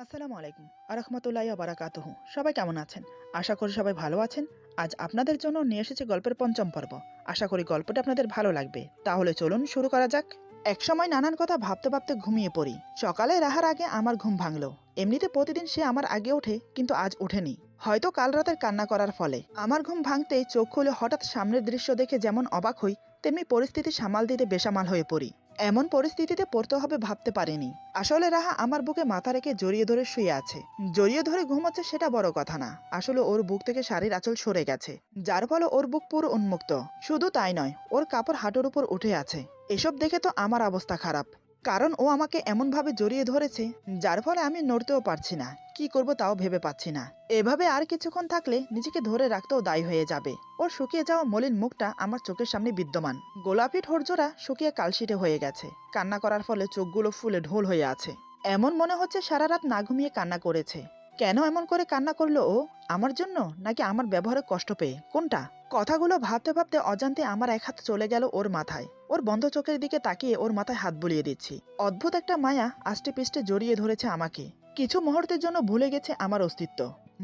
আসসালামু আলাইকুম আরহামতুল্লাহি ওয়া বারাকাতুহু। সবাই কেমন আছেন? আশা করি সবাই ভালো আছেন। আজ আপনাদের জন্য নিয়ে এসেছি গল্পের পঞ্চম পর্ব। আশা করি গল্পটা আপনাদের ভালো লাগবে। তাহলে চলুন শুরু করা যাক। একসময় নানান কথা ভাবতে ভাবতে ঘুমিয়ে পড়ি। সকালে রাহার আগে আমার ঘুম ভাঙলো। এমনিতে প্রতিদিন সে আমার আগে ওঠে, কিন্তু আজ ওঠেনি। হয়তো কাল রাতের কান্না করার ফলে। আমার ঘুম ভাঙতেই চোখ খুলে হঠাৎ সামনের দৃশ্য দেখে যেমন অবাক হই, তেমনি পরিস্থিতি সামাল দিতে বেসামাল হয়ে পড়ি। এমন পরিস্থিতিতে পড়তে হবে ভাবতে পারিনি। আসলে রাহা আমার বুকে মাথা রেখে জড়িয়ে ধরে শুয়ে আছে। জড়িয়ে ধরে ঘুমাচ্ছে সেটা বড় কথা না, আসলে ওর বুক থেকে শাড়ির আঁচল সরে গেছে, যার ফলে ওর বুক পুরো উন্মুক্ত। শুধু তাই নয়, ওর কাপড় হাঁটুর উপর উঠে আছে। এসব দেখে তো আমার অবস্থা খারাপ, কারণ ও আমাকে এমনভাবে জড়িয়ে ধরেছে যার ফলে আমি নড়তেও পারছি না। কি করব তাও ভেবে পাচ্ছি না। এভাবে আর কিছুক্ষণ থাকলে নিজেকে ধরে রাখতেও দায়ী হয়ে যাবে। ওর শুকিয়ে যাওয়া মলিন মুখটা আমার চোখের সামনে বিদ্যমান। গোলাপি ঠোঁটজোড়া শুকিয়ে কালশিটে হয়ে গেছে। কান্না করার ফলে চোখগুলো ফুলে ঢোল হয়ে আছে। এমন মনে হচ্ছে সারা রাত না ঘুমিয়ে কান্না করেছে। কেন এমন করে কান্না করলো ও? আমার জন্য, নাকি আমার ব্যবহারে কষ্ট পেয়ে? কোনটা? কথাগুলো ভাবতে ভাবতে অজান্তে আমার এক হাত চলে গেল ওর মাথায়। ওর বন্ধ চোখের দিকে তাকিয়ে ওর মাথায় হাত বুলিয়ে দিচ্ছি। অদ্ভুত একটা মায়া আষ্টে পিষ্টে জড়িয়ে ধরেছে আমাকে। কিছু মুহূর্তের জন্য ভুলে গেছে আমার অস্তিত্ব।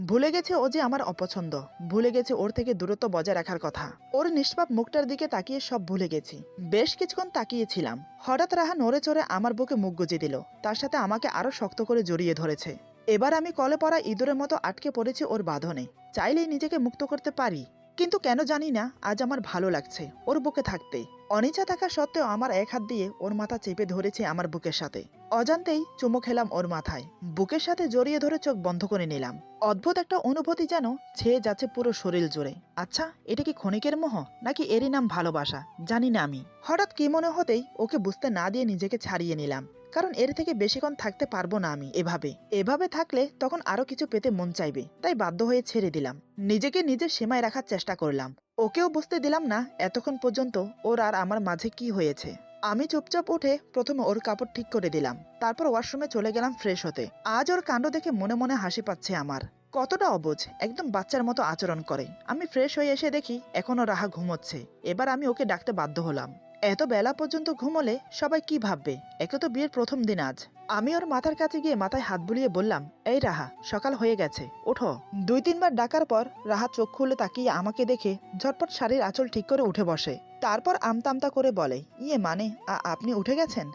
ভুলে গেছে ও যে আমার অপছন্দ। ভুলে গেছে ওর থেকে দূরত্ব বজায় রাখার কথা। ওর নিষ্পাপ মুখটার দিকে তাকিয়ে সব ভুলে গেছি। বেশ কিছুক্ষণ তাকিয়েছিলাম। হঠাৎ রাহা নড়ে চড়ে আমার বুকে মুখ গুজে দিল। তার সাথে আমাকে আরো শক্ত করে জড়িয়ে ধরেছে। এবার আমি কলে পড়া ইঁদুরের মতো আটকে পড়েছি ওর বাঁধনে। চাইলেই নিজেকে মুক্ত করতে পারি, কিন্তু কেন জানি না আজ আমার ভালো লাগছে ওর বুকে থাকতে। অনিচ্ছা থাকা সত্ত্বেও আমার এক হাত দিয়ে ওর মাথা চেপে ধরেছে আমার বুকের সাথে। অজান্তেই চুমু খেলাম ওর মাথায়। বুকের সাথে জড়িয়ে ধরে চোখ বন্ধ করে নিলাম। অদ্ভুত একটা অনুভূতি যেন ছেয়ে যাচ্ছে পুরো শরীর জুড়ে। আচ্ছা, এটা কি ক্ষণিকের মোহ, নাকি এরই নাম ভালোবাসা? জানি না আমি। হঠাৎ কি মনে হতেই ওকে বুঝতে না দিয়ে নিজেকে ছাড়িয়ে নিলাম, কারণ এর থেকে বেশিক্ষণ থাকতে পারবো না আমি। এভাবে থাকলে তখন আরো কিছু পেতে মন চাইবে, তাই বাধ্য হয়ে ছেড়ে দিলাম। নিজেকে নিজের সীমায় রাখার চেষ্টা করলাম। ওকেও বুঝতে দিলাম না এতক্ষণ পর্যন্ত ওর আর আমার মাঝে কি হয়েছে। আমি চুপচাপ উঠে প্রথমে ওর কাপড় ঠিক করে দিলাম, তারপর ওয়াশরুমে চলে গেলাম ফ্রেশ হতে। আজ ওর কাণ্ড দেখে মনে মনে হাসি পাচ্ছে আমার। কতটা অবুঝ, একদম বাচ্চার মতো আচরণ করে। আমি ফ্রেশ হয়ে এসে দেখি এখনো রাহা ঘুমোচ্ছে। এবার আমি ওকে ডাকতে বাধ্য হলাম। এত বেলা পর্যন্ত ঘুমোলে সবাই কি ভাববে? একে তো বিয়ের প্রথম দিন আজ। আমি ওর মাথার কাছে গিয়ে মাথায় হাত বুলিয়ে বললাম, এই রাহা, সকাল হয়ে গেছে, ওঠো। 2-3 বার ডাকার পর রাহা চোখ খুলে তাকিয়ে আমাকে দেখে ঝটপট শাড়ির আঁচল ঠিক করে উঠে বসে। তারপর আমতা আমতা করে বলে, ইয়ে মানে আপনি উঠে গেছেন?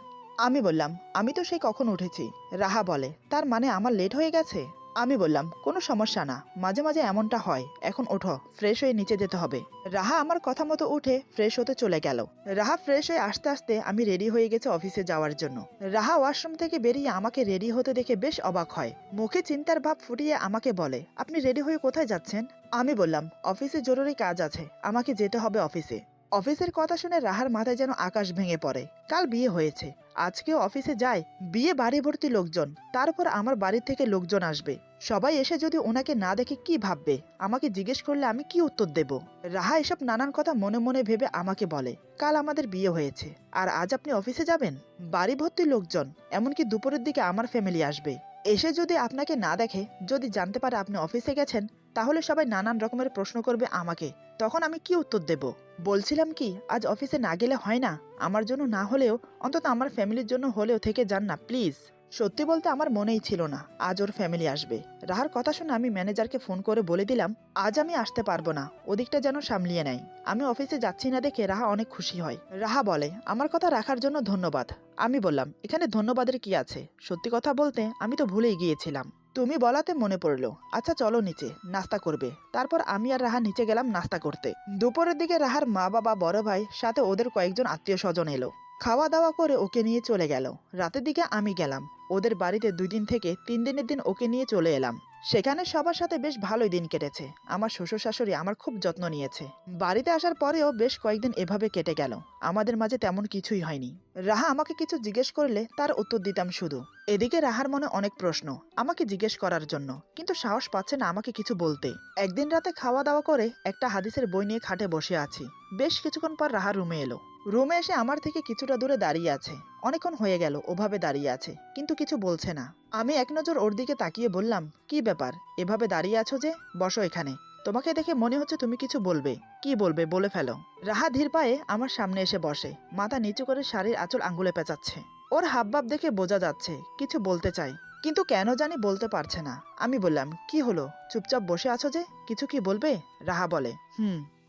আমি বললাম, আমি তো সেই কখন উঠেছি। রাহা বলে, তার মানে আমার লেট হয়ে গেছে? আমি বললাম, কোনো সমস্যা না, মাঝে মাঝে এমনটা হয়। এখন ওঠো, ফ্রেশ হয়ে নিচে যেতে হবে। রাহা আমার কথা মতো উঠে ফ্রেশ হতে চলে গেল। রাহা ফ্রেশ হয়ে আস্তে আস্তে আমি রেডি হয়ে গেছে অফিসে যাওয়ার জন্য। রাহা ওয়াশরুম থেকে বেরিয়ে আমাকে রেডি হতে দেখে বেশ অবাক হয়। মুখে চিন্তার ভাব ফুটিয়ে আমাকে বলে, আপনি রেডি হয়ে কোথায় যাচ্ছেন? আমি বললাম, অফিসে জরুরি কাজ আছে, আমাকে যেতে হবে অফিসে। অফিসের কথা শুনে রাহার মাথায় যেন আকাশ ভেঙে পড়ে। কাল বিয়ে হয়েছে, আজকেও অফিসে যায়। বিয়ে বাড়ি ভর্তি লোকজন, তারপর আমার বাড়ি থেকে লোকজন আসবে। সবাই এসে যদি ওনাকে না দেখে কি ভাববে? আমাকে জিজ্ঞেস করলে আমি কি উত্তর দেব? রাহা এসব নানান কথা মনে মনে ভেবে আমাকে বলে, কাল আমাদের বিয়ে হয়েছে, আর আজ আপনি অফিসে যাবেন? বাড়ি ভর্তি লোকজন, এমনকি দুপুরের দিকে আমার ফ্যামিলি আসবে। এসে যদি আপনাকে না দেখে, যদি জানতে পারে আপনি অফিসে গেছেন, তাহলে সবাই নানান রকমের প্রশ্ন করবে আমাকে। তখন আমি কি উত্তর দেব? বলছিলাম কি, আজ অফিসে না গেলে হয় না? আমার জন্য না হলেও অন্তত আমার ফ্যামিলির জন্য হলেও থেকে যান না প্লিজ। সত্যি বলতে আমার মনেই ছিল না আজ ওর ফ্যামিলি আসবে। রাহার কথা শুনে আমি ম্যানেজারকে ফোন করে বলে দিলাম, আজ আমি আসতে পারবো না, ওদিকটা যেন সামলিয়ে নেয়। আমি অফিসে যাচ্ছি না দেখে রাহা অনেক খুশি হয়। রাহা বলে, আমার কথা রাখার জন্য ধন্যবাদ। আমি বললাম, এখানে ধন্যবাদের কি আছে? সত্যি কথা বলতে আমি তো ভুলেই গিয়েছিলাম, তুমি বলাতে মনে পড়লো। আচ্ছা চলো নিচে, নাস্তা করবে। তারপর আমি আর রাহা নিচে গেলাম নাস্তা করতে। দুপুরের দিকে রাহার মা বাবা, বড় ভাই, সাথে ওদের কয়েকজন আত্মীয় স্বজন এলো। খাওয়া দাওয়া করে ওকে নিয়ে চলে গেল। রাতের দিকে আমি গেলাম ওদের বাড়িতে। 2 দিন থেকে 3 দিনের দিন ওকে নিয়ে চলে এলাম। সেখানে সবার সাথে বেশ ভালোই দিন কেটেছে। আমার শ্বশুর শাশুড়ি আমার খুব যত্ন নিয়েছে। বাড়িতে আসার পরেও বেশ কয়েকদিন এভাবে কেটে গেল। আমাদের মাঝে তেমন কিছুই হয়নি। রাহা আমাকে কিছু জিজ্ঞেস করলে তার উত্তর দিতাম শুধু। এদিকে রাহার মনে অনেক প্রশ্ন আমাকে জিজ্ঞেস করার জন্য, কিন্তু সাহস পাচ্ছে না আমাকে কিছু বলতে। একদিন রাতে খাওয়া দাওয়া করে একটা হাদিসের বই নিয়ে খাটে বসে আছি। বেশ কিছুক্ষণ পর রাহা রুমে এলো। রুমে এসে আমার থেকে কিছুটা দূরে দাঁড়িয়ে আছে। অনেকক্ষণ হয়ে গেল ওভাবে দাঁড়িয়ে আছে, কিন্তু কিছু বলছে না। আমি এক নজর ওর দিকে তাকিয়ে বললাম, কি ব্যাপার, এভাবে দাঁড়িয়ে আছো যে? বসো এখানে, তোমাকে দেখে মনে হচ্ছে তুমি কিছু বলবে। কি বলবে বলে ফেলো। রাহা ধীর পায়ে আমার সামনে এসে বসে, মাথা নিচু করে শাড়ির আঁচল আঙ্গুলে পেঁচাচ্ছে। ওর হাবভাব দেখে বোঝা যাচ্ছে কিছু বলতে চাই, কিন্তু কেন জানি বলতে পারছে না। আমি বললাম, কি হলো, চুপচাপ বসে আছো যে, কিছু কি বলবে? রাহা বলে,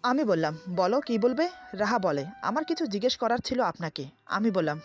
আমি বললাম, বলো কি বলবে? রাহা বলে, আমার কিছু জিজ্ঞেস করার ছিল আপনাকে। আমি বললাম,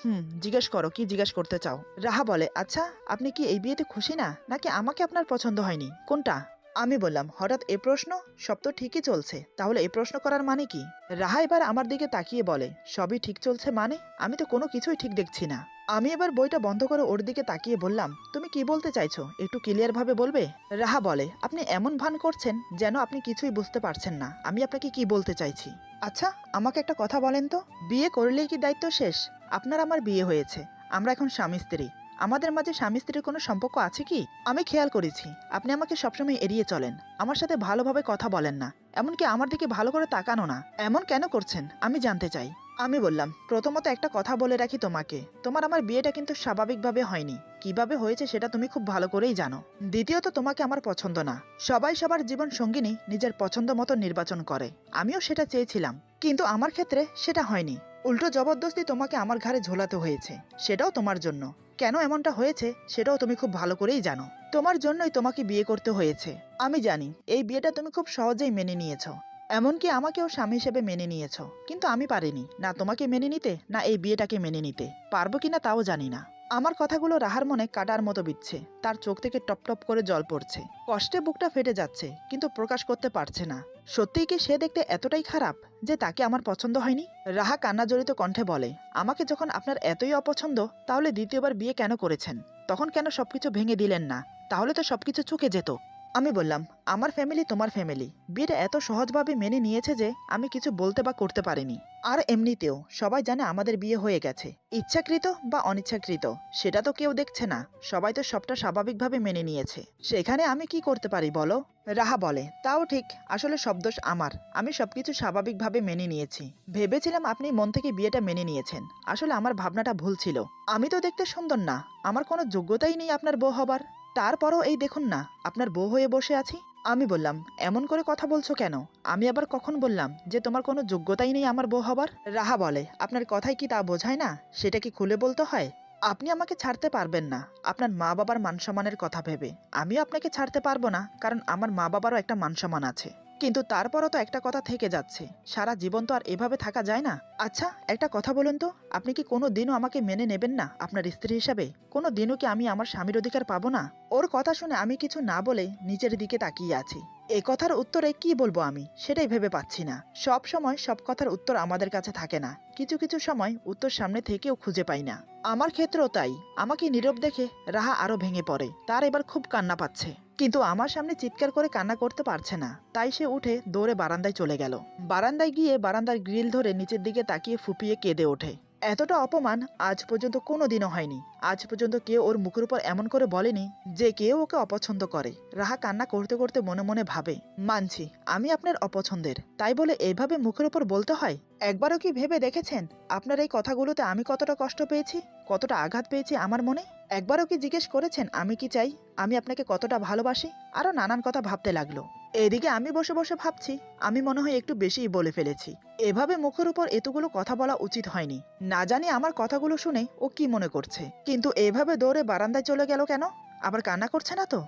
জিজ্ঞেস করো, কি জিজ্ঞেস করতে চাও? রাহা বলে, আচ্ছা আপনি কি এই বিয়েতে খুশি না, নাকি আমাকে আপনার পছন্দ হয়নি, কোনটা? আমি বললাম, হঠাৎ এ প্রশ্ন, সব তো ঠিকই চলছে, তাহলে এই প্রশ্ন করার মানে কি? রাহা এবার আমার দিকে তাকিয়ে বলে, সবই ঠিক চলছে মানে? আমি তো কোনো কিছুই ঠিক দেখছি না। আমি এবার বইটা বন্ধ করে ওর দিকে তাকিয়ে বললাম, তুমি কি বলতে চাইছো, একটু ক্লিয়ার ভাবে বলবে? রাহা বলে, আপনি এমন ভান করছেন যেন আপনি কিছুই বুঝতে পারছেন না আমি আপনাকে কি বলতে চাইছি। আচ্ছা আমাকে একটা কথা বলেন তো, বিয়ে করলেই কি দায়িত্ব শেষ? আপনার আমার বিয়ে হয়েছে, আমরা এখন স্বামী স্ত্রী। আমাদের মাঝে স্বামী স্ত্রীর কোনো সম্পর্ক আছে কি? আমি খেয়াল করেছি আপনি আমাকে সবসময় এড়িয়ে চলেন, আমার সাথে ভালোভাবে কথা বলেন না, এমনকি আমার দিকে ভালো করে তাকানো না। এমন কেন করছেন আমি জানতে চাই। আমি বললাম, প্রথমত একটা কথা বলে রাখি তোমাকে, তোমার আমার বিয়েটা কিন্তু স্বাভাবিকভাবে হয়নি, কিভাবে হয়েছে সেটা তুমি খুব ভালো করেই জানো। দ্বিতীয়ত তোমাকে আমার পছন্দ না। সবাই সবার জীবন সঙ্গিনী নিজের পছন্দ মতো নির্বাচন করে, আমিও সেটা চেয়েছিলাম, কিন্তু আমার ক্ষেত্রে সেটা হয়নি। উল্টো জবরদস্তি তোমাকে আমার ঘাড়ে ঝোলাতে হয়েছে, সেটাও তোমার জন্য। কেন এমনটা হয়েছে সেটাও তুমি খুব ভালো করেই জানো, তোমার জন্যই তোমাকে বিয়ে করতে হয়েছে। আমি জানি এই বিয়েটা তুমি খুব সহজেই মেনে নিয়েছো, এমনকি আমাকেও স্বামী হিসেবে মেনে নিয়েছো, কিন্তু আমি পারিনি, না তোমাকে মেনে নিতে, না এই বিয়েটাকে মেনে নিতে। পারবো কিনা তাও জানি না। আমার কথাগুলো রাহার মনে কাটার মতো বিচ্ছে, তার চোখ থেকে টপ টপ করে জল পড়ছে, কষ্টে বুকটা ফেটে যাচ্ছে, কিন্তু প্রকাশ করতে পারছে না। সত্যিই কি সে দেখতে এতটাই খারাপ যে তাকে আমার পছন্দ হয়নি? রাহা কান্নাজড়িত কণ্ঠে বলে, আমাকে যখন আপনার এতই অপছন্দ, তাহলে দ্বিতীয়বার বিয়ে কেন করেছেন? তখন কেন সবকিছু ভেঙে দিলেন না? তাহলে তো সবকিছু চুকে যেত। আমি বললাম, আমার ফ্যামিলি তোমার ফ্যামিলি, বিয়েটা এত সহজভাবে মেনে নিয়েছে যে আমি কিছু বলতে বা করতে পারিনি। আর এমনিতেও সবাই জানে আমাদের বিয়ে হয়ে গেছে, ইচ্ছাকৃত বা অনিচ্ছাকৃত সেটা তো কেউ দেখছে না, সবাই তো সবটা স্বাভাবিকভাবে মেনে নিয়েছে, সেখানে আমি কি করতে পারি বলো? রাহা বলে, তাও ঠিক, আসলে সব দোষ আমার, আমি সবকিছু স্বাভাবিকভাবে মেনে নিয়েছি। ভেবেছিলাম আপনি মন থেকে বিয়েটা মেনে নিয়েছেন, আসলে আমার ভাবনাটা ভুল ছিল। আমি তো দেখতে সুন্দর না, আমার কোনো যোগ্যতাই নেই আপনার বউ হবার, তারপরও এই দেখুন না আপনার বউ হয়ে বসে আছি। আমি বললাম, এমন করে কথা বলছো কেন? আমি আবার কখন বললাম যে তোমার কোনো যোগ্যতাই নেই আমার বউ হবার? রাহা বলে, আপনার কথাই কি তা বোঝায় না? সেটা কি খুলে বলতে হয়? আপনি আমাকে ছাড়তে পারবেন না আপনার মা বাবার মান সম্মানের কথা ভেবে, আমিও আপনাকে ছাড়তে পারবো না, কারণ আমার মা বাবারও একটা মান সম্মান আছে। কিন্তু তারপরও তো একটা কথা থেকে যাচ্ছে, সারা জীবন তো আর এভাবে থাকা যায় না। আচ্ছা একটা কথা বলুন তো, আপনি কি কোনো দিনও আমাকে মেনে নেবেন না আপনার স্ত্রী হিসাবে? কোনো দিনও কি আমি আমার স্বামীর অধিকার পাবো না? ওর কথা শুনে আমি কিছু না বলে নিচের দিকে তাকিয়ে আছি। এ কথার উত্তরে কি বলবো আমি সেটাই ভেবে পাচ্ছি না। সব সময় সব কথার উত্তর আমাদের কাছে থাকে না, কিছু কিছু সময় উত্তর সামনে থেকেও খুঁজে পাই না। আমার ক্ষেত্রেও তাই। আমাকে নীরব দেখে রাহা আরো ভেঙে পড়ে, তার এবার খুব কান্না পাচ্ছে, কিন্তু আমার সামনে চিৎকার করে কান্না করতে পারছে না, তাই সে উঠে দৌড়ে বারান্দায় চলে গেল। বারান্দায় গিয়ে বারান্দার গ্রিল ধরে নিচের দিকে তাকিয়ে ফুপিয়ে কেঁদে ওঠে। এতটা অপমান আজ পর্যন্ত কোনোদিনও হয়নি। আজ পর্যন্ত কেউ ওর মুখের উপর এমন করে বলেনি যে কেউ ওকে অপছন্দ করে। রাহা কান্না করতে করতে মনে মনে ভাবে, মানছি আমি আপনার অপছন্দের, তাই বলে এইভাবে মুখের উপর বলতে হয়? একবারও কি ভেবে দেখেছেন আপনার এই কথাগুলোতে আমি কতটা কষ্ট পেয়েছি, কতটা আঘাত পেয়েছি আমার মনে? একবারও কি জিজ্ঞেস করেছেন আমি কি চাই, আমি আপনাকে কতটা ভালোবাসি? আরো নানান কথা ভাবতে লাগলো। এদিকে আমি বসে বসে ভাবছি, আমি মনে হয় একটু বেশিই বলে ফেলেছি। এভাবে মুখের উপর এতগুলো কথা বলা উচিত হয়নি। না জানি আমার কথাগুলো শুনে ও কি মনে করছে, কিন্তু এভাবে দৌড়ে বারান্দায় চলে গেল কেন? আবার কান্না করছে না তো?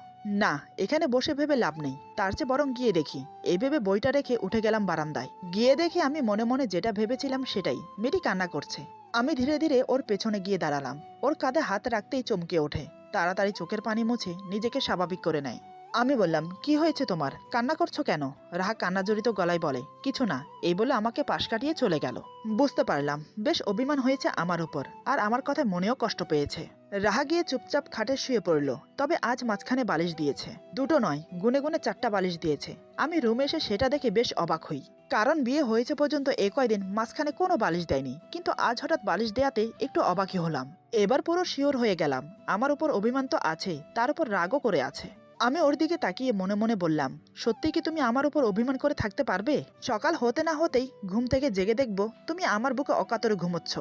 না, এখানে বসে ভেবে লাভ নেই, তার চেয়ে বরং গিয়ে দেখি। এই ভেবে বইটা রেখে উঠে গেলাম বারান্দায়। গিয়ে দেখি আমি মনে মনে যেটা ভেবেছিলাম সেটাই, মেয়েটি কান্না করছে। আমি ধীরে ধীরে ওর পেছনে গিয়ে দাঁড়ালাম। ওর কাঁধে হাত রাখতেই চমকে ওঠে, তাড়াতাড়ি চোখের পানি মুছে নিজেকে স্বাভাবিক করে নেয়। আমি বললাম, কি হয়েছে তোমার, কান্না করছো কেন? রাহা কান্নাজড়িত গলায় বলে, কিছু না, এই বলে আমাকে পাশ কাটিয়ে চলে গেল। বুঝতে পারলাম বেশ অভিমান হয়েছে আমার উপর, আর আমার কথায় মনেও কষ্ট পেয়েছে। রাহা গিয়ে চুপচাপ খাটে শুয়ে পড়ল, তবে আজ মাঝখানে বালিশ দিয়েছে। দুটো নয়, গুনে গুনে 4টা বালিশ দিয়েছে। আমি রুমে এসে সেটা দেখে বেশ অবাক হই, কারণ বিয়ে হয়েছে পর্যন্ত এ কয়দিন মাঝখানে কোনো বালিশ দেয়নি, কিন্তু আজ হঠাৎ বালিশ দেয়াতে একটু অবাকই হলাম। এবার পুরো শিওর হয়ে গেলাম আমার উপর অভিমান তো আছেই, তার উপর রাগও করে আছে। আমি ওর দিকে তাকিয়ে মনে মনে বললাম, সত্যি কি তুমি আমার উপর অভিমান করে থাকতে পারবে? সকাল হতে না হতেই ঘুম থেকে জেগে দেখবো তুমি আমার বুকে অকাতরে ঘুমোচ্ছ।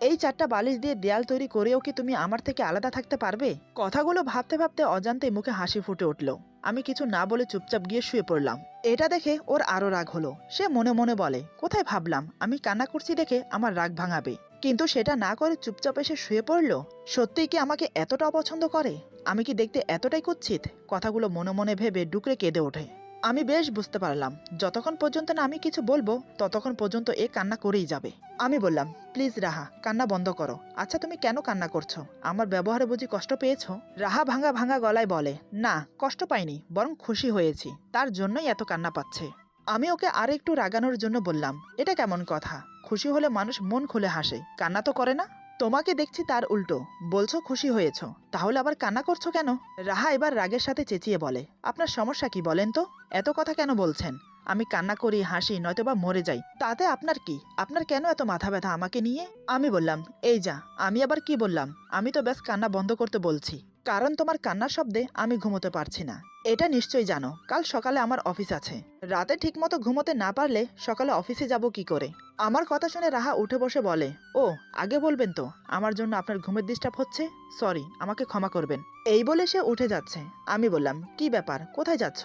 এই 4টা বালিশ দিয়ে দেয়াল তৈরি করেও কি তুমি আমার থেকে আলাদা থাকতে পারবে? কথাগুলো ভাবতে ভাবতে অজান্তে মুখে হাসি ফুটে উঠল। আমি কিছু না বলে চুপচাপ গিয়ে শুয়ে পড়লাম। এটা দেখে ওর আরো রাগ হলো। সে মনে মনে বলে, কোথায় ভাবলাম আমি কান্না করছি দেখে আমার রাগ ভাঙাবে। কিন্তু সেটা না করে চুপচাপ এসে শুয়ে পড়লো। সত্যিই কি আমাকে এতটা অপছন্দ করে? আমি কি দেখতে এতটাই কুৎসিত? কথাগুলো মনে মনে ভেবে ডুকরে কেঁদে ওঠে। আমি বেশ বুঝতে পারলাম যতক্ষণ পর্যন্ত না আমি কিছু বলবো ততক্ষণ পর্যন্ত এ কান্না করেই যাবে। আমি বললাম, প্লিজ রাহা, কান্না বন্ধ করো। আচ্ছা তুমি কেন কান্না করছো? আমার ব্যবহারে বুঝি কষ্ট পেয়েছো? রাহা ভাঙা ভাঙা গলায় বলে, না কষ্ট পাইনি, বরং খুশি হয়েছি, তার জন্যই এত কান্না পাচ্ছে। আমি ওকে আর একটু রাগানোর জন্য বললাম, এটা কেমন কথা? খুশি হলে মানুষ মন খুলে হাসে, কান্না তো করে না। তোমাকে দেখছি তার উল্টো, বলছো খুশি হয়েছো, তাহলে আবার কান্না করছো কেন? রাহা এবার রাগের সাথে চেঁচিয়ে বলে, আপনার সমস্যা কি বলেন তো? এত কথা কেন বলছেন? আমি কান্না করি, হাসি, নয়তোবা মরে যাই, তাতে আপনার কি? আপনার কেন এত মাথা ব্যথা আমাকে নিয়ে? আমি বললাম, এই যা, আমি আবার কি বললাম? আমি তো ব্যাস কান্না বন্ধ করতে বলছি, কারণ তোমার কান্নার শব্দে আমি ঘুমোতে পারছি না। এটা নিশ্চয়ই জানো কাল সকালে আমার অফিস আছে। রাতে ঠিকমতো ঘুমোতে না পারলে সকালে অফিসে যাব কি করে? আমার কথা শুনে রাহা উঠে বসে বলে, ও আগে বলবেন তো আমার জন্য আপনার ঘুমের ডিস্টার্ব হচ্ছে। সরি, আমাকে ক্ষমা করবেন। এই বলে সে উঠে যাচ্ছে। আমি বললাম, কি ব্যাপার, কোথায় যাচ্ছ?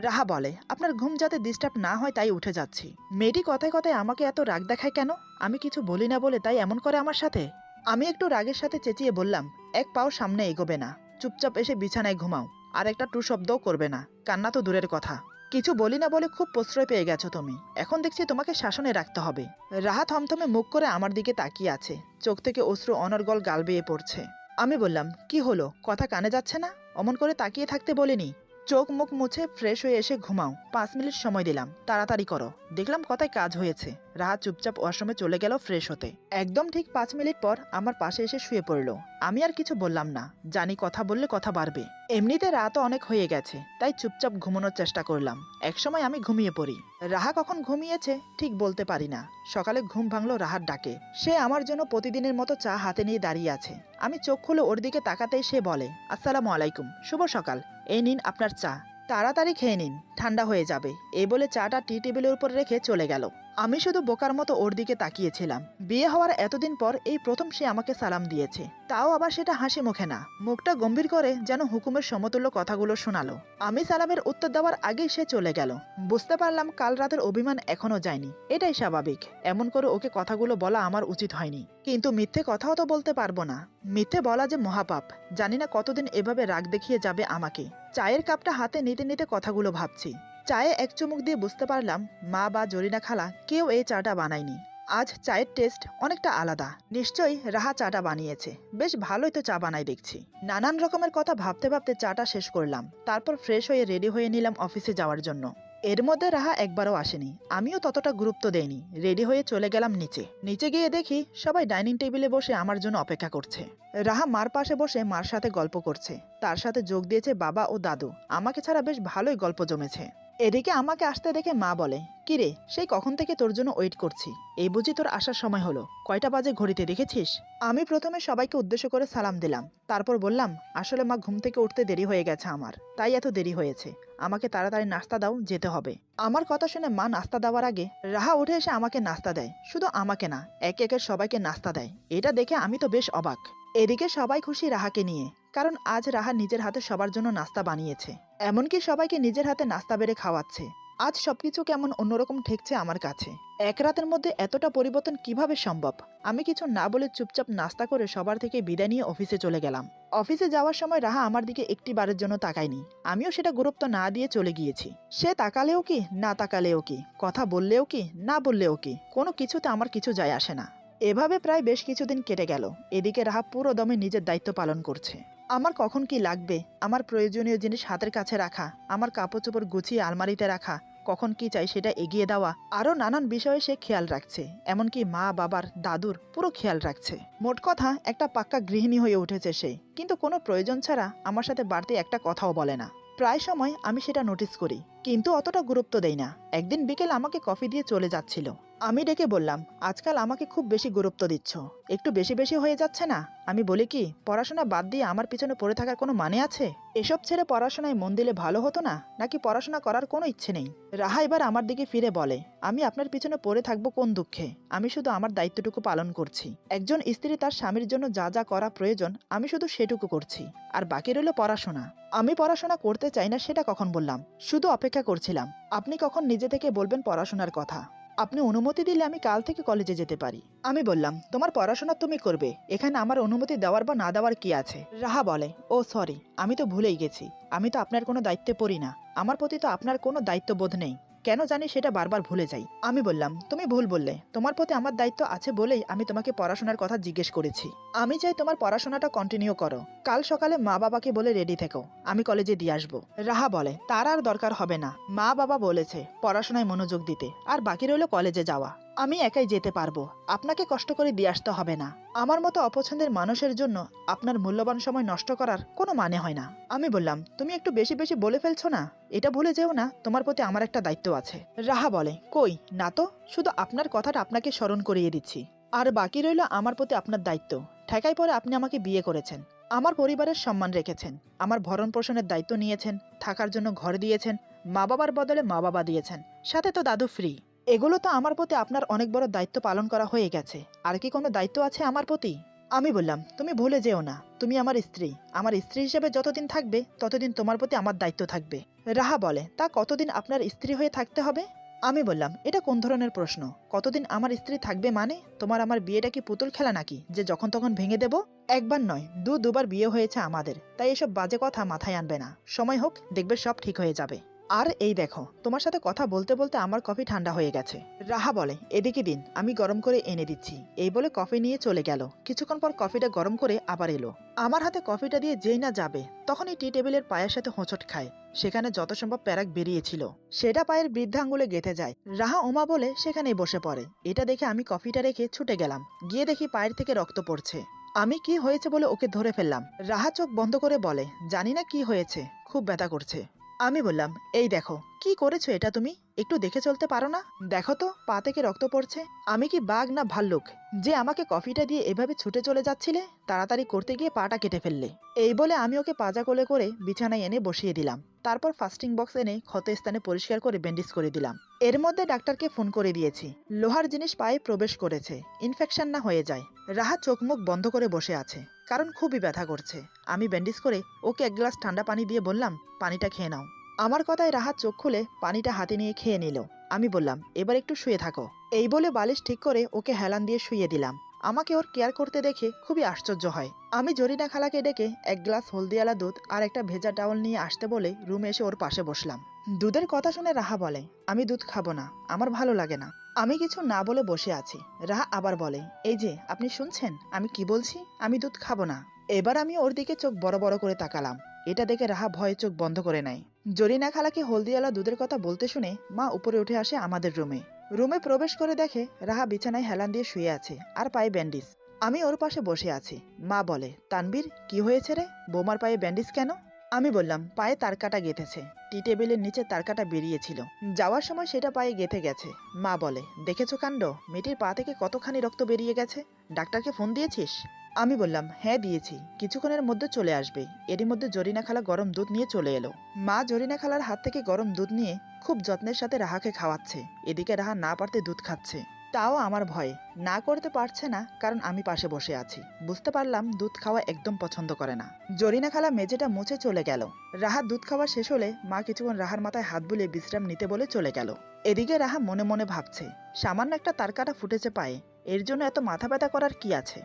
রাহা বলে, আপনার ঘুম যাতে ডিস্টার্ব না হয় তাই উঠে যাচ্ছি। মেয়েটি কথায় কথায় আমাকে এত রাগ দেখায় কেন? আমি কিছু বলি না বলে তাই এমন করে আমার সাথে? আমি একটু রাগের সাথে চেঁচিয়ে বললাম, এক পাও সামনে এগোবে না, চুপচাপ এসে বিছানায় ঘুমাও, আর একটা টু শব্দও করবে না, কান্না তো দূরের কথা। কিছু বলি না বলে খুব প্রশ্রয় পেয়ে গেছো তুমি, এখন দেখছি তোমাকে শাসনে রাখতে হবে। রাহা থমথমে মুখ করে আমার দিকে তাকিয়ে আছে, চোখ থেকে অশ্রু অনর্গল গাল বেয়ে পড়ছে। আমি বললাম, কি হলো, কথা কানে যাচ্ছে না? অমন করে তাকিয়ে থাকতে বলিনি। চোখ মুখ মুছে ফ্রেশ হয়ে এসে ঘুমাও, 5 মিনিট সময় দিলাম, তাড়াতাড়ি করো। দেখলাম কথায় কাজ হয়েছে। রাহা চুপচাপ ওয়াশরুমে চলে গেল ফ্রেশ হতে। একদম ঠিক 5 মিনিট পর আমার পাশে এসে শুয়ে পড়লো। আমি আর কিছু বললাম না, জানি কথা বললে কথা বাড়বে। এমনিতে রাতও অনেক হয়ে গেছে, তাই চুপচাপ ঘুমানোর চেষ্টা করলাম। একসময় আমি ঘুমিয়ে পড়ি। রাহা কখন ঘুমিয়েছে ঠিক বলতে পারি না। সকালে ঘুম ভাঙলো রাহার ডাকে। সে আমার জন্য প্রতিদিনের মতো চা হাতে নিয়ে দাঁড়িয়ে আছে। আমি চোখ খুলে ওর দিকে তাকাতেই সে বলে, আসসালামু আলাইকুম, শুভ সকাল, এই নিন আপনার চা, তাড়াতাড়ি খেয়ে নিন, ঠান্ডা হয়ে যাবে। এই বলে চাটা টি টেবিলের উপর রেখে চলে গেল। আমি শুধু বোকার মতো ওর দিকে তাকিয়েছিলাম। বিয়ে হওয়ার এতদিন পর এই প্রথম সে আমাকে সালাম দিয়েছে, তাও আবার সেটা হাসি মুখে না, মুখটা গম্ভীর করে যেন হুকুমের সমতুল্য কথাগুলো শোনালো। আমি সালামের উত্তর দেওয়ার আগেই সে চলে গেল। বুঝতে পারলাম কাল রাতের অভিমান এখনো যায়নি, এটাই স্বাভাবিক। এমন করে ওকে কথাগুলো বলা আমার উচিত হয়নি, কিন্তু মিথ্যে কথাও তো বলতে পারবো না। মিথ্যে বলা যে মহাপাপ। জানি না কতদিন এভাবে রাগ দেখিয়ে যাবে আমাকে। চায়ের কাপটা হাতে নিতে নিতে কথাগুলো ভাবছি। চায়ে এক চুমুক দিয়ে বুঝতে পারলাম মা বা জরিনা খালা কেউ এই চাটা বানায়নি। আজ চায়ের টেস্ট অনেকটা আলাদা। নিশ্চয়ই রাহা চাটা বানিয়েছে, বেশ ভালোই তো চা বানাই দেখছি। নানান রকমের কথা ভাবতে ভাবতে চাটা শেষ করলাম, তারপর ফ্রেশ হয়ে রেডি হয়ে নিলাম অফিসে যাওয়ার জন্য। এর মধ্যে রাহা একবারও আসেনি, আমিও ততটা গুরুত্ব দেইনি। রেডি হয়ে চলে গেলাম নিচে। নিচে গিয়ে দেখি সবাই ডাইনিং টেবিলে বসে আমার জন্য অপেক্ষা করছে। রাহা মার পাশে বসে মার সাথে গল্প করছে, তার সাথে যোগ দিয়েছে বাবা ও দাদু। আমাকে ছাড়া বেশ ভালোই গল্প জমেছে। এদিকে আমাকে আসতে দেখে মা বলে, কিরে, সেই কখন থেকে তোর জন্য ওয়েট করছি, এই বুঝি তোর আসার সময় হলো, কয়টা বাজে ঘড়িতে দেখেছিস? আমি প্রথমে সবাইকে উদ্দেশ্য করে সালাম দিলাম, তারপর বললাম, আসলে মা ঘুম থেকে উঠতে দেরি হয়ে গেছে আমার, তাই এত দেরি হয়েছে। আমাকে তাড়াতাড়ি নাস্তা দাও, যেতে হবে। আমার কথা শুনে মা নাস্তা দেওয়ার আগে রাহা উঠে এসে আমাকে নাস্তা দেয়। শুধু আমাকে না, একে একে সবাইকে নাস্তা দেয়। এটা দেখে আমি তো বেশ অবাক। এদিকে সবাই খুশি রাহাকে নিয়ে, কারণ আজ রাহা নিজের হাতে সবার জন্য নাস্তা বানিয়েছে। এমনকি সবাইকে নিজের হাতে নাস্তা বেড়ে খাওয়াচ্ছে। আজ সবকিছু কেমন অন্যরকম ঠেকছে আমার কাছে। এক রাতের মধ্যে এতটা পরিবর্তন কিভাবে সম্ভব? আমি কিছু না বলে চুপচাপ নাস্তা করে সবার থেকে বিদায় নিয়ে অফিসে চলে গেলাম। অফিসে যাওয়ার সময় রাহা আমার দিকে একটি বারের জন্য তাকায়নি। আমিও সেটা গুরুত্ব না দিয়ে চলে গিয়েছি। সে তাকালেও কি, না তাকালেও কি, কথা বললেও কি, না বললেও কি, কোনো কিছুতে আমার কিছু যায় আসে না। এভাবে প্রায় বেশ কিছুদিন কেটে গেল। এদিকে রাহা পুরো দমে নিজের দায়িত্ব পালন করছে। আমার কখন কি লাগবে, আমার প্রয়োজনীয় জিনিস হাতের কাছে রাখা, আমার কাপড় চোপড় গুছিয়ে আলমারিতে রাখা, কখন কি চাই সেটা এগিয়ে দেওয়া, আরও নানান বিষয়ে সে খেয়াল রাখছে। এমনকি মা বাবার দাদুর পুরো খেয়াল রাখছে। মোট কথা একটা পাক্কা গৃহিণী হয়ে উঠেছে সে, কিন্তু কোনো প্রয়োজন ছাড়া আমার সাথে বাড়তি একটা কথাও বলে না। প্রায় সময় আমি সেটা নোটিস করি, কিন্তু অতটা গুরুত্ব দেই না। একদিন বিকেল আমাকে কফি দিয়ে চলে যাচ্ছিল। আমি ডেকে বললাম, আজকাল আমাকে খুব বেশি গুরুত্ব দিচ্ছ, একটু বেশি বেশি হয়ে যাচ্ছে না? আমি বলি কি, পড়াশোনা বাদ দিয়ে আমার পিছনে পড়ে থাকার কোনো মানে আছে? এসব ছেড়ে পড়াশোনায় মন দিলে ভালো হতো না, নাকি পড়াশোনা করার কোনো ইচ্ছে নেই? রাহা এবার আমার দিকে ফিরে বলে, আমি আপনার পিছনে পড়ে থাকবো কোন দুঃখে? আমি শুধু আমার দায়িত্বটুকু পালন করছি। একজন স্ত্রী তার স্বামীর জন্য যা যা করা প্রয়োজন আমি শুধু সেটুকু করছি, আর বাকি রইল পড়াশোনা। আমি পড়াশোনা করতে চাই না সেটা কখন বললাম? শুধু অপেক্ষা করছিলাম আপনি কখন নিজে থেকে বলবেন পড়াশোনার কথা। আপনি অনুমতি দিলে আমি কাল থেকে কলেজে যেতে পারি। আমি বললাম, তোমার পড়াশোনা তুমি করবে, এখানে আমার অনুমতি দেওয়ার বা না দেওয়ার কি আছে? রাহা বলে, ও সরি, আমি তো ভুলেই গেছি, আমি তো আপনার কোনো দায়িত্বে পড়ি না, আমার প্রতি তো আপনার কোনো দায়িত্ববোধ নেই, কেন জানি সেটা বারবার ভুলে যাই। আমি বললাম, তুমি ভুল বললে, তোমার প্রতি আমার দায়িত্ব আছে বলেই আমি তোমাকে পড়াশোনার কথা জিজ্ঞেস করেছি। আমি চাই তোমার পড়াশোনাটা কন্টিনিউ করো, কাল সকালে মা বাবাকে বলে রেডি থেকো, আমি কলেজে দিয়ে আসবো। রাহা বলে, তার আর দরকার হবে না, মা বাবা বলেছে পড়াশোনায় মনোযোগ দিতে, আর বাকি রইল কলেজে যাওয়া, আমি একাই যেতে পারবো, আপনাকে কষ্ট করে দিয়ে আসতে হবে না। আমার মতো অপছন্দের মানুষের জন্য আপনার মূল্যবান সময় নষ্ট করার কোনো মানে হয় না। আমি বললাম, তুমি একটু বেশি বেশি বলে ফেলছো না? এটা ভুলে যেও না, তোমার প্রতি আমার একটা দায়িত্ব আছে। রাহা বলে, কই না তো, শুধু আপনার কথাটা আপনাকে স্মরণ করিয়ে দিচ্ছি। আর বাকি রইল আমার প্রতি আপনার দায়িত্ব। ঠেকাই পরে আপনি আমাকে বিয়ে করেছেন, আমার পরিবারের সম্মান রেখেছেন, আমার ভরণ পোষণের দায়িত্ব নিয়েছেন, থাকার জন্য ঘর দিয়েছেন, মা বাবার বদলে মা বাবা দিয়েছেন, সাথে তো দাদু ফ্রি। এগুলো তো আমার প্রতি আপনার অনেক বড় দায়িত্ব পালন করা হয়ে গেছে, আর কি কোনো দায়িত্ব আছে আমার প্রতি? আমি বললাম, তুমি ভুলে যেও না, তুমি আমার স্ত্রী, আমার স্ত্রী হিসেবে যতদিন থাকবে ততদিন তোমার প্রতি আমার দায়িত্ব থাকবে। রাহা বলে, তা কতদিন আপনার স্ত্রী হয়ে থাকতে হবে? আমি বললাম, এটা কোন ধরনের প্রশ্ন? কতদিন আমার স্ত্রী থাকবে মানে? তোমার আমার বিয়েটা কি পুতুল খেলা নাকি যে যখন তখন ভেঙে দেব? একবার নয়, দুবার বিয়ে হয়েছে আমাদের, তাই এসব বাজে কথা মাথায় আনবে না, সময় হোক, দেখবে সব ঠিক হয়ে যাবে। আর এই দেখো, তোমার সাথে কথা বলতে বলতে আমার কফি ঠান্ডা হয়ে গেছে। রাহা বলে, এদিকে দিন, আমি গরম করে এনে দিচ্ছি। এই বলে কফি নিয়ে চলে গেল। কিছুক্ষণ পর কফিটা গরম করে আবার এলো। আমার হাতে কফিটা দিয়ে যেই না যাবে, তখনই টি টেবিলের পায়ের সাথে হোঁচট খায়। সেখানে যত সম্ভব প্যারাক বেরিয়েছিল, সেটা পায়ের বৃদ্ধাঙ্গুলে গেঁথে যায়। রাহা ওমা বলে সেখানেই বসে পড়ে। এটা দেখে আমি কফিটা রেখে ছুটে গেলাম, গিয়ে দেখি পায়ের থেকে রক্ত পড়ছে। আমি কি হয়েছে বলে ওকে ধরে ফেললাম। রাহা চোখ বন্ধ করে বলে, জানি না কি হয়েছে, খুব ব্যথা করছে। আমি বললাম, এই দেখো, কি করেছো এটা তুমি? একটু দেখে চলতে পারো না? দেখো তো পা থেকে রক্ত পড়ছে। আমি কি বাঘ না ভাল্লুক যে আমাকে কফিটা দিয়ে এভাবে ছুটে চলে যাচ্ছিলে? তাড়াতাড়ি করতে গিয়ে পাটা কেটে ফেললে। এই বলে আমি ওকে পাজা কোলে করে বিছানায় এনে বসিয়ে দিলাম। তারপর ফাস্টিং বক্স এনে ক্ষত স্থানে পরিষ্কার করে ব্যান্ডেজ করে দিলাম। এর মধ্যে ডাক্তারকে ফোন করে দিয়েছি, লোহার জিনিস পায়ে প্রবেশ করেছে, ইনফেকশন না হয়ে যায়। রাহা চোখ মুখ বন্ধ করে বসে আছে, কারণ খুবই ব্যথা করছে। আমি ব্যান্ডেজ করে ওকে এক গ্লাস ঠান্ডা পানি দিয়ে বললাম, পানিটা খেয়ে নাও। আমার কথায় রাহাত চোখ খুলে পানিটা হাতে নিয়ে খেয়ে নিল। আমি বললাম, এবার একটু শুয়ে থাকো। এই বলে বালিশ ঠিক করে ওকে হেলান দিয়ে শুইয়ে দিলাম। আমাকে ওর কেয়ার করতে দেখে খুবই আশ্চর্য হয়। আমি জরিনা খালাকে ডেকে এক গ্লাস হলদিয়ালা দুধ আর একটা ভেজা টাওয়াল নিয়ে আসতে বলে রুমে এসে ওর পাশে বসলাম। দুধের কথা শুনে রাহা বলে, আমি দুধ খাবো না, আমার ভালো লাগে না। আমি কিছু না বলে বসে আছি। রাহা আবার বলে, এই যে আপনি শুনছেন আমি কি বলছি? আমি দুধ খাবো না। এবার আমি ওর দিকে চোখ বড় বড় করে তাকালাম। এটা দেখে রাহা ভয়ে চোখ বন্ধ করে নেয়। জরিনা খালাকে হলদিয়ালা দুধের কথা বলতে শুনে মা উপরে উঠে আসে আমাদের রুমে। রুমে প্রবেশ করে দেখে রাহা বিছানায় হেলান দিয়ে শুয়ে আছে আর পায়ে ব্যান্ডিজ। আমি ওর পাশে বসে আছি। মা বলে, তানবীর কি হয়েছে রে, বৌমার পায়ে ব্যান্ডিজ কেন? আমি বললাম, পায়ে তারকাটা গেঁথেছে, টি টেবিলের নিচে তারকাটা বেরিয়েছিল, যাওয়ার সময় সেটা পায়ে গেঁথে গেছে। মা বলে, দেখেছো কাণ্ড, মেয়েটির পা থেকে কতখানি রক্ত বেরিয়ে গেছে, ডাক্তারকে ফোন দিয়েছিস? আমি বললাম, হ্যাঁ দিয়েছি, কিছুক্ষণের মধ্যে চলে আসবে। এরই মধ্যে জরিনা খালা গরম দুধ নিয়ে চলে এলো। মা জরিনা খালার হাত থেকে গরম দুধ নিয়ে খুব যত্নের সাথে রাহাকে খাওয়াচ্ছে। এদিকে রাহা না পারতে দুধ খাচ্ছে। তাও আমার ভয়ে না করতে পারছে না, কারণ আমি পাশে বসে আছি। বুঝতে পারলাম দুধ খাওয়া একদম পছন্দ করে না। জরিনা খালা মেঝেটা মুছে চলে গেল। রাহা দুধ খাওয়া শেষ হলে মা কিছুক্ষণ রাহার মাথায় হাত বুলিয়ে বিশ্রাম নিতে বলে চলে গেল। এদিকে রাহা মনে মনে ভাবছে, সামান্য একটা তারকাটা ফুটেছে পায়ে, এর জন্য এত মাথা ব্যথা করার কি আছে?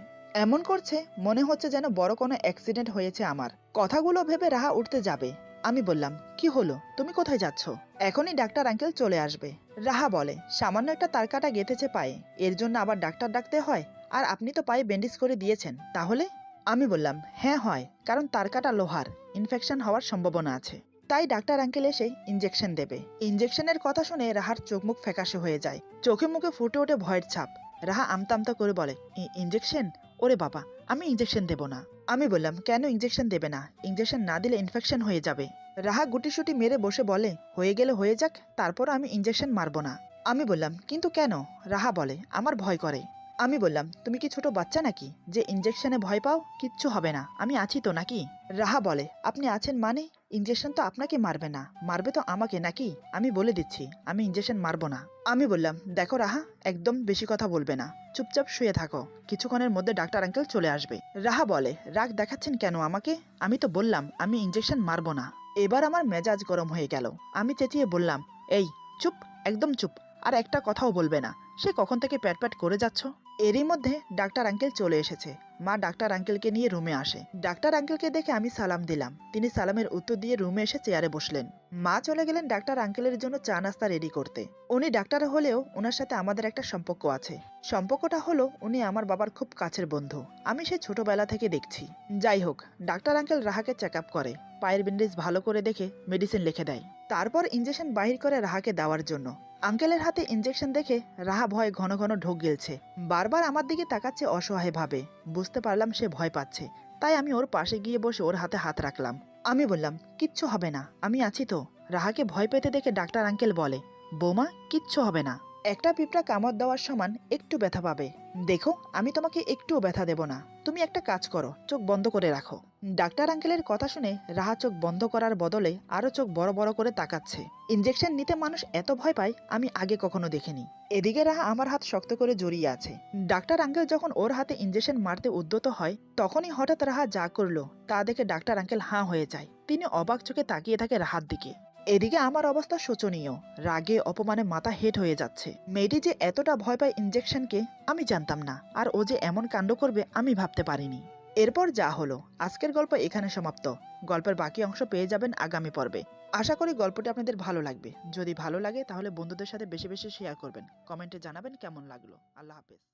এমন করছে মনে হচ্ছে যেন বড় কোনো অ্যাক্সিডেন্ট হয়েছে আমার। কথাগুলো ভেবে রাহা উঠতে যাবে। আমি বললাম, কি হলো, তুমি কোথায় যাচ্ছ? এখনই ডাক্তার আঙ্কেল চলে আসবে। রাহা বলে, সামান্য একটা তারকাটা গেঁথেছে পায়ে, এর জন্য আবার ডাক্তার ডাকতে হয়? আর আপনি তো পায়ে ব্যান্ডেজ করে দিয়েছেন, তাহলে? আমি বললাম, হ্যাঁ হয়, কারণ তারকাটা লোহার, ইনফেকশন হওয়ার সম্ভাবনা আছে, তাই ডাক্তার আঙ্কেল এসে ইঞ্জেকশন দেবে। ইঞ্জেকশনের কথা শুনে রাহার চোখ মুখ ফ্যাকাশে হয়ে যায়, চোখে মুখে ফুটে ওঠে ভয়ের ছাপ। রাহা আমতা আমতা করে বলে, ইঞ্জেকশন? ওরে বাবা, আমি ইঞ্জেকশন দেব না। আমি বললাম, কেন ইঞ্জেকশন দেবে না? ইঞ্জেকশন না দিলে ইনফেকশন হয়ে যাবে। রাহা গুটিসুটি মেরে বসে বলে, হয়ে গেলে হয়ে যাক, তারপর আমি ইঞ্জেকশন মারবো না। আমি বললাম, কিন্তু কেন? রাহা বলে, আমার ভয় করে। আমি বললাম, তুমি কি ছোট বাচ্চা নাকি যে ইঞ্জেকশনে ভয় পাও? কিচ্ছু হবে না, আমি আছি তো নাকি? রাহা বলে, আপনি আছেন মানে? ইঞ্জেকশন তো আপনাকে মারবে না, মারবে তো আমাকে নাকি? আমি বলে দিচ্ছি, আমি ইঞ্জেকশন মারবো না। আমি বললাম, দেখো রাহা, একদম বেশি কথা বলবে না, চুপচাপ শুয়ে থাকো, কিছুক্ষণের মধ্যে ডাক্তার আঙ্কেল চলে আসবে। রাহা বলে, রাগ দেখাচ্ছেন কেন আমাকে? আমি তো বললাম আমি ইঞ্জেকশন মারবো না। এবার আমার মেজাজ গরম হয়ে গেল। আমি চেঁচিয়ে বললাম, এই চুপ, একদম চুপ, আর একটা কথাও বলবে না। সে কখন থেকে প্যাট প্যাট করে যাচ্ছ। এরই মধ্যে ডাক্তার আঙ্কেল চলে এসেছে। মা ডাক্তার আঙ্কেলকে নিয়ে রুমে আসে। ডাক্তার আঙ্কেলকে দেখে আমি সালাম দিলাম। তিনি সালামের উত্তর দিয়ে রুমে এসে চেয়ারে বসলেন। মা চলে গেলেন ডাক্তার আঙ্কেলের জন্য চা নাস্তা রেডি করতে। উনি ডাক্তার হলেও ওনার সাথে আমাদের একটা সম্পর্ক আছে। সম্পর্কটা হলো উনি আমার বাবার খুব কাছের বন্ধু। আমি সেই ছোটবেলা থেকে দেখছি। যাই হোক, ডাক্তার আঙ্কেল রাহাকে চেক আপ করে, পায়ের ব্যান্ডেজ ভালো করে দেখে মেডিসিন লিখে দেয়। তারপর ইঞ্জেকশন বাহির করে রাহাকে দেওয়ার জন্য। আঙ্কেলের হাতে ইঞ্জেকশন দেখে রাহা ভয়ে ঘন ঘন ঢোক গিলছে। বারবার আমার দিকে তাকাচ্ছে অসহায়ভাবে। বুঝতে পারলাম সে ভয় পাচ্ছে। তাই আমি ওর পাশে গিয়ে বসে ওর হাতে হাত রাখলাম। আমি বললাম, কিচ্ছু হবে না, আমি আছি তো। রাহাকে ভয় পেতে দেখে ডাক্তার আঙ্কেল বলে, বৌমা, কিচ্ছু হবে না। একটা পিঁপড়া কামড় দেওয়ার সমান একটু ব্যথা পাবে। দেখো, আমি তোমাকে একটুও ব্যথা দেব না। তুমি একটা কাজ করো, চোখ বন্ধ করে রাখো। ডাক্তার আঙ্কেলের কথা শুনে রাহা চোখ বন্ধ করার বদলে আরো চোখ বড় বড় করে তাকাচ্ছে। ইঞ্জেকশন নিতে মানুষ এত ভয় পায় আমি আগে কখনো দেখিনি। এদিকে রাহা আমার হাত শক্ত করে জড়িয়ে আছে। ডাক্তার আঙ্কেল যখন ওর হাতে ইঞ্জেকশন মারতে উদ্যত হয়, তখনই হঠাৎ রাহা যা করলো তা দেখে ডাক্তার আঙ্কেল হাঁ হয়ে যায়। তিনি অবাক চোখে তাকিয়ে থাকে রাহার দিকে। এদিকে আমার অবস্থা শোচনীয়। রাগে অপমানে মাথা হেট হয়ে যাচ্ছে। মেয়েটি যে এতটা ভয় পায় ইঞ্জেকশনকে আমি জানতাম না, আর ও যে এমন কাণ্ড করবে আমি ভাবতে পারিনি। এরপর যা হলো, আজকের গল্প এখানে সমাপ্ত। গল্পের বাকি অংশ পেয়ে যাবেন আগামী পর্বে। আশা করি গল্পটি আপনাদের ভালো লাগবে। যদি ভালো লাগে তাহলে বন্ধুদের সাথে বেশি বেশি শেয়ার করবেন। কমেন্টে জানাবেন কেমন লাগলো। আল্লাহ হাফেজ।